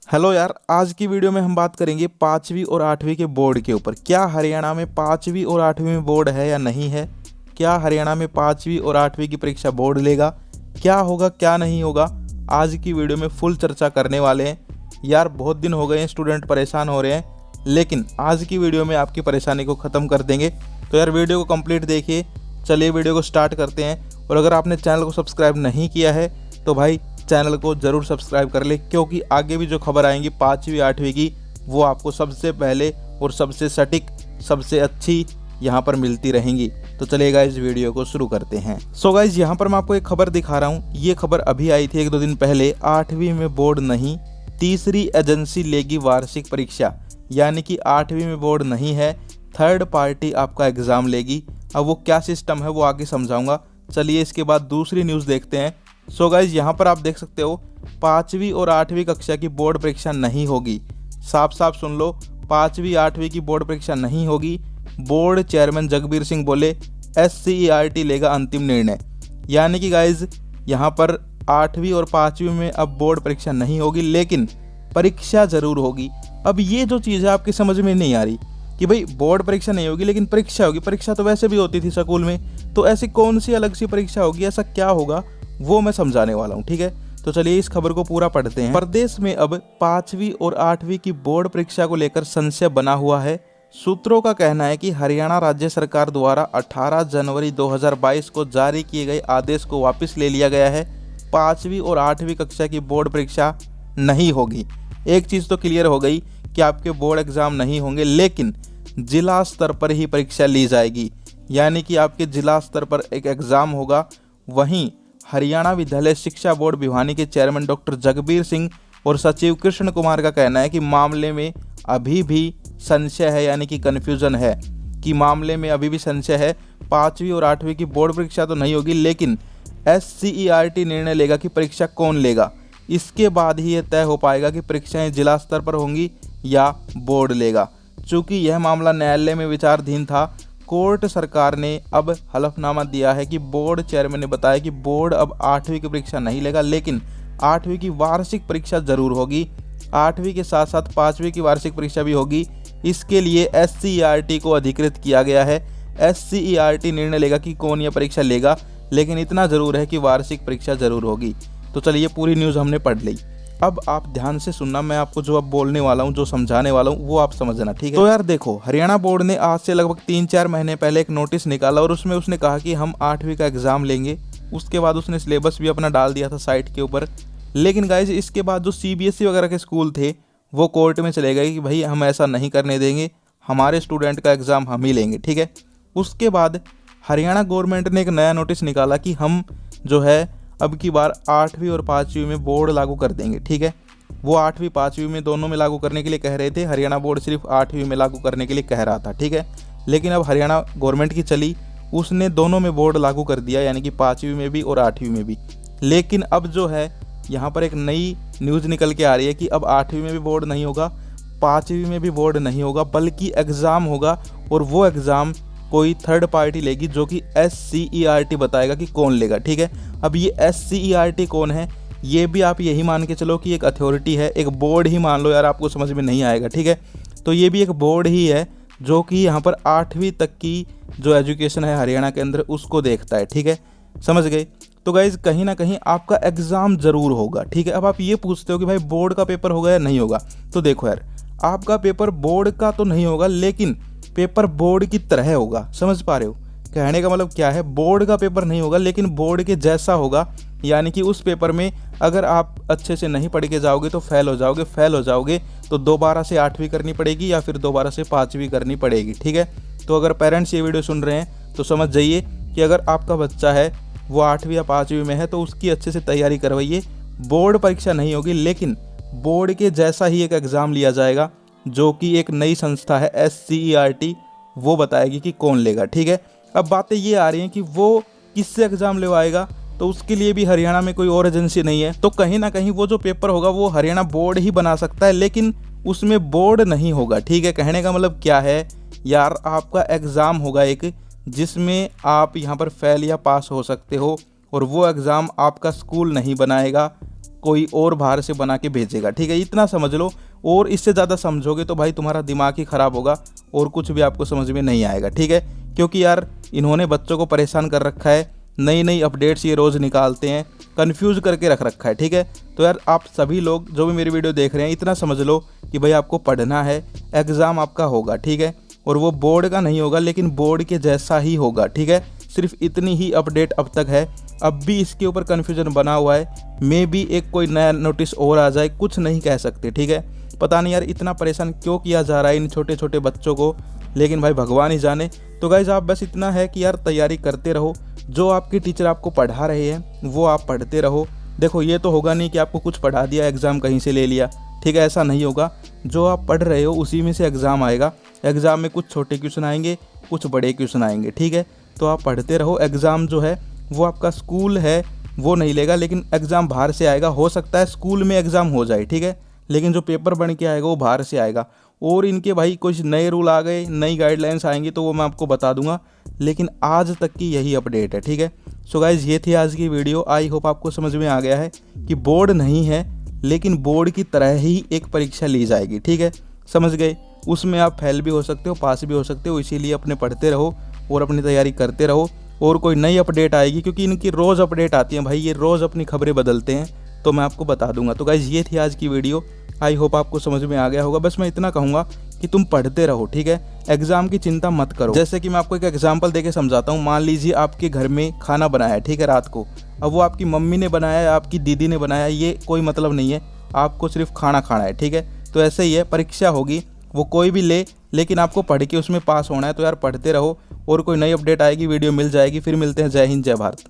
Hello यार, आज की वीडियो में हम बात करेंगे 5वीं और 8वीं के बोर्ड के ऊपर। क्या हरियाणा में 5वीं और 8वीं में बोर्ड है या नहीं है? क्या हरियाणा में 5वीं और 8वीं की परीक्षा बोर्ड लेगा? क्या होगा क्या नहीं होगा, आज की वीडियो में फुल चर्चा करने वाले हैं। यार बहुत दिन हो गए हैं, स्टूडेंट परेशान हो रहे हैं, लेकिन आज की वीडियो में आपकी परेशानी को ख़त्म कर देंगे। तो यार वीडियो को कंप्लीट देखिए। चलिए वीडियो को स्टार्ट करते हैं। और अगर आपने चैनल को सब्सक्राइब नहीं किया है तो भाई चैनल को ज़रूर सब्सक्राइब कर ले, क्योंकि आगे भी जो खबर आएंगी 5वीं 8वीं की वो आपको सबसे पहले और सबसे सटीक, सबसे अच्छी यहाँ पर मिलती रहेंगी। तो चलिए गाइज वीडियो को शुरू करते हैं। सो गाइज यहाँ पर मैं आपको एक खबर दिखा रहा हूँ। ये खबर अभी आई थी 1-2 दिन पहले। 8वीं में बोर्ड नहीं, तीसरी एजेंसी लेगी वार्षिक परीक्षा। यानी कि 8वीं में बोर्ड नहीं है, थर्ड पार्टी आपका एग्ज़ाम लेगी। अब वो क्या सिस्टम है वो आगे समझाऊंगा। चलिए इसके बाद दूसरी न्यूज़ देखते हैं। सो गाइज यहाँ पर आप देख सकते हो 5वीं और 8वीं कक्षा की बोर्ड परीक्षा नहीं होगी। साफ साफ सुन लो, 5वीं 8वीं की बोर्ड परीक्षा नहीं होगी। बोर्ड चेयरमैन जगबीर सिंह बोले SCERT लेगा अंतिम निर्णय। यानी कि गाइज यहाँ पर 8वीं और 5वीं में अब बोर्ड परीक्षा नहीं होगी, लेकिन परीक्षा ज़रूर होगी। अब ये जो चीज़ है आपकी समझ में नहीं आ रही कि भाई बोर्ड परीक्षा नहीं होगी लेकिन परीक्षा होगी। परीक्षा तो वैसे भी होती थी स्कूल में, तो ऐसी कौन सी अलग सी परीक्षा होगी? ऐसा क्या होगा वो मैं समझाने वाला हूँ, ठीक है? तो चलिए इस खबर को पूरा पढ़ते हैं। प्रदेश में अब 5वीं और 8वीं की बोर्ड परीक्षा को लेकर संशय बना हुआ है। सूत्रों का कहना है कि हरियाणा राज्य सरकार द्वारा 18 जनवरी 2022 को जारी किए गए आदेश को वापस ले लिया गया है। 5वीं और 8वीं कक्षा की बोर्ड परीक्षा नहीं होगी। एक चीज़ तो क्लियर हो गई कि आपके बोर्ड एग्जाम नहीं होंगे, लेकिन जिला स्तर पर ही परीक्षा ली जाएगी। यानी कि आपके जिला स्तर पर एक एग्ज़ाम होगा। वहीं हरियाणा विद्यालय शिक्षा बोर्ड भिवानी के चेयरमैन डॉक्टर जगबीर सिंह और सचिव कृष्ण कुमार का कहना है कि मामले में अभी भी संशय है, यानी कि कन्फ्यूजन है कि मामले में अभी भी संशय है। 5वीं और 8वीं की बोर्ड परीक्षा तो नहीं होगी, लेकिन SCERT निर्णय लेगा कि परीक्षा कौन लेगा। इसके बाद ही यह तय हो पाएगा कि परीक्षाएं जिला स्तर पर होंगी या बोर्ड लेगा। चूँकि यह मामला न्यायालय में विचाराधीन था, कोर्ट सरकार ने अब हलफनामा दिया है कि बोर्ड चेयरमैन ने बताया कि बोर्ड अब 8वीं की परीक्षा नहीं लेगा, लेकिन 8वीं की वार्षिक परीक्षा जरूर होगी। 8वीं के साथ साथ 5वीं की वार्षिक परीक्षा भी होगी। इसके लिए SCERT को अधिकृत किया गया है। SCERT निर्णय लेगा कि कौन यह परीक्षा लेगा, लेकिन इतना ज़रूर है कि वार्षिक परीक्षा ज़रूर होगी। तो चलिए पूरी न्यूज़ हमने पढ़ ली। अब आप ध्यान से सुनना, मैं आपको जो अब बोलने वाला हूँ, जो समझाने वाला हूँ वो आप समझना, ठीक है? तो यार देखो, हरियाणा बोर्ड ने आज से लगभग 3-4 महीने पहले एक नोटिस निकाला और उसमें उसने कहा कि हम 8वीं का एग्ज़ाम लेंगे। उसके बाद उसने सिलेबस भी अपना डाल दिया था साइट के ऊपर। लेकिन गाइज इसके बाद जो CBSE वगैरह के स्कूल थे वो कोर्ट में चले गए कि भाई हम ऐसा नहीं करने देंगे, हमारे स्टूडेंट का एग्ज़ाम हम ही लेंगे, ठीक है? उसके बाद हरियाणा गवर्नमेंट ने एक नया नोटिस निकाला कि हम जो है अब की बार 8वीं और 5वीं में बोर्ड लागू कर देंगे, ठीक है? वो 8वीं 5वीं में दोनों में लागू करने के लिए कह रहे थे, हरियाणा बोर्ड सिर्फ 8वीं में लागू करने के लिए कह रहा था, ठीक है? लेकिन अब हरियाणा गवर्नमेंट की चली, उसने दोनों में बोर्ड लागू कर दिया, यानी कि 5वीं में भी और 8वीं में भी। लेकिन अब जो है यहाँ पर एक नई न्यूज़ निकल के आ रही है कि अब 8वीं में भी बोर्ड नहीं होगा, 5वीं में भी बोर्ड नहीं होगा, बल्कि एग्ज़ाम होगा। और वो एग्ज़ाम कोई थर्ड पार्टी लेगी, जो कि SCERT बताएगा कि कौन लेगा, ठीक है? अब ये SCERT कौन है, ये भी आप यही मान के चलो कि एक अथॉरिटी है, एक बोर्ड ही मान लो यार, आपको समझ में नहीं आएगा, ठीक है? तो ये भी एक बोर्ड ही है जो कि यहाँ पर 8वीं तक की जो एजुकेशन है हरियाणा के अंदर उसको देखता है, ठीक है? समझ गए? तो गाइज कहीं ना कहीं आपका एग्ज़ाम ज़रूर होगा, ठीक है? अब आप ये पूछते हो कि भाई बोर्ड का पेपर होगा या नहीं होगा। तो देखो यार, आपका पेपर बोर्ड का तो नहीं होगा, लेकिन पेपर बोर्ड की तरह होगा। समझ पा रहे हो कहने का मतलब क्या है? बोर्ड का पेपर नहीं होगा, लेकिन बोर्ड के जैसा होगा। यानी कि उस पेपर में अगर आप अच्छे से नहीं पढ़ के जाओगे तो फेल हो जाओगे। फेल हो जाओगे तो दोबारा से 8वीं करनी पड़ेगी या फिर दोबारा से 5वीं करनी पड़ेगी, ठीक है? तो अगर पेरेंट्स ये वीडियो सुन रहे हैं तो समझ जाइए कि अगर आपका बच्चा है वो 8वीं या 5वीं में है तो उसकी अच्छे से तैयारी करवाइए। बोर्ड परीक्षा नहीं होगी, लेकिन बोर्ड के जैसा ही एक एग्ज़ाम लिया जाएगा, जो कि एक नई संस्था है SCERT, वो बताएगी कि कौन लेगा, ठीक है? अब बातें ये आ रही हैं कि वो किससे एग्ज़ाम लेवाएगा, तो उसके लिए भी हरियाणा में कोई और एजेंसी नहीं है। तो कहीं ना कहीं वो जो पेपर होगा वो हरियाणा बोर्ड ही बना सकता है, लेकिन उसमें बोर्ड नहीं होगा, ठीक है? कहने का मतलब क्या है यार, आपका एग्ज़ाम होगा एक, जिसमें आप यहाँ पर फेल या पास हो सकते हो, और वो एग्ज़ाम आपका स्कूल नहीं बनाएगा, कोई और बाहर से बना के भेजेगा, ठीक है, इतना समझ लो। और इससे ज़्यादा समझोगे तो भाई तुम्हारा दिमाग ही ख़राब होगा और कुछ भी आपको समझ में नहीं आएगा, ठीक है। क्योंकि यार इन्होंने बच्चों को परेशान कर रखा है, नई नई अपडेट्स ये रोज़ निकालते हैं, कंफ्यूज करके रख रखा है, ठीक है। तो यार आप सभी लोग जो भी मेरी वीडियो देख रहे हैं इतना समझ लो कि भाई आपको पढ़ना है, एग्ज़ाम आपका होगा, ठीक है, और वो बोर्ड का नहीं होगा लेकिन बोर्ड के जैसा ही होगा, ठीक है। सिर्फ इतनी ही अपडेट अब तक है, अब भी इसके ऊपर कन्फ्यूजन बना हुआ है। मे बी एक कोई नया नोटिस और आ जाए, कुछ नहीं कह सकते, ठीक है। पता नहीं यार इतना परेशान क्यों किया जा रहा है इन छोटे छोटे बच्चों को, लेकिन भाई भगवान ही जाने। तो गाइज आप बस इतना है कि यार तैयारी करते रहो, जो आपके टीचर आपको पढ़ा रहे हैं वो आप पढ़ते रहो। देखो ये तो होगा नहीं कि आपको कुछ पढ़ा दिया, एग्ज़ाम कहीं से ले लिया, ठीक है, ऐसा नहीं होगा। जो आप पढ़ रहे हो उसी में से एग्ज़ाम आएगा। एग्ज़ाम में कुछ छोटे क्वेश्चन आएंगे, कुछ बड़े क्वेश्चन आएंगे, ठीक है। तो आप पढ़ते रहो। एग्ज़ाम जो है वो आपका स्कूल है वो नहीं लेगा, लेकिन एग्ज़ाम बाहर से आएगा। हो सकता है स्कूल में एग्ज़ाम हो जाए, ठीक है, लेकिन जो पेपर बन के आएगा वो बाहर से आएगा। और इनके भाई कुछ नए रूल आ गए, नई गाइडलाइंस आएंगी तो वो मैं आपको बता दूंगा, लेकिन आज तक की यही अपडेट है, ठीक है। सो गाइज ये थी आज की वीडियो। आई होप आपको समझ में आ गया है कि बोर्ड नहीं है लेकिन बोर्ड की तरह ही एक परीक्षा ली जाएगी, ठीक है, समझ गए। उसमें आप फेल भी हो सकते हो, पास भी हो सकते हो, इसीलिए अपने पढ़ते रहो और अपनी तैयारी करते रहो। और कोई नई अपडेट आएगी, क्योंकि इनकी रोज़ अपडेट आती है भाई, ये रोज़ अपनी खबरें बदलते हैं, तो मैं आपको बता दूंगा। तो गाइज ये थी आज की वीडियो। आई होप आपको समझ में आ गया होगा। बस मैं इतना कहूँगा कि तुम पढ़ते रहो, ठीक है, एग्ज़ाम की चिंता मत करो। जैसे कि मैं आपको एक एग्जांपल देके समझाता हूँ। मान लीजिए आपके घर में खाना बनाया है, ठीक है, रात को। अब वो आपकी मम्मी ने बनाया है, आपकी दीदी ने बनाया है, ये कोई मतलब नहीं है, आपको सिर्फ खाना खाना है, ठीक है। तो ऐसे ही है, परीक्षा होगी वो कोई भी ले, लेकिन आपको पढ़ के उसमें पास होना है। तो यार पढ़ते रहो और कोई नई अपडेट आएगी, वीडियो मिल जाएगी। फिर मिलते हैं। जय हिंद, जय भारत।